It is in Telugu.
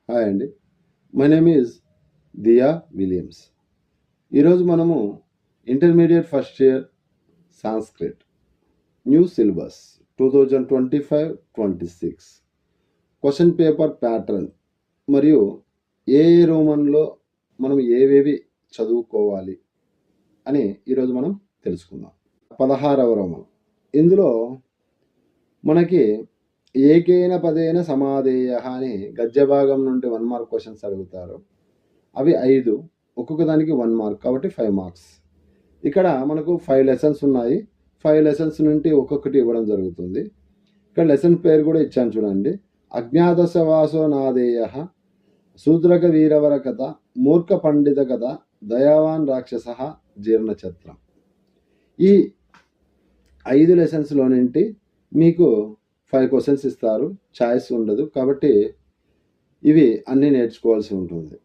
హాయ్ అండి. My name is Diya Williams. ఈరోజు మనము intermediate first year Sanskrit new syllabus 2025-26 question paper pattern మరియు ఏ రోమన్లో మనం ఏవేవి చదువుకోవాలి అని ఈరోజు మనం తెలుసుకుందాం. 16వ రోమన్. ఇందులో మనకి ఏకేన పదేన సమాధేయ అని గద్య భాగం నుండి 1 మార్క్ క్వశ్చన్స్ అడుగుతారు. అవి 5, ఒక్కొక్క దానికి 1 మార్క్, కాబట్టి 5 మార్క్స్. ఇక్కడ మనకు 5 లెసన్స్ ఉన్నాయి. 5 లెసన్స్ నుండి ఒక్కొక్కటి ఇవ్వడం జరుగుతుంది. ఇక్కడ లెసన్ పేరు కూడా ఇచ్చాను చూడండి. అజ్ఞాతసవాసో నాదేయ, శూద్రక వీరవర కథ, మూర్ఖ పండిత కథ, దయావాన్ రాక్షస, జీర్ణఛత్రం. ఈ 5 లెసన్స్లో నుండి మీకు 5 క్వశ్చన్స్ ఇస్తారు. ఛాయిస్ ఉండదు, కాబట్టి ఇవి అన్నీ నేర్చుకోవాల్సి ఉంటుంది.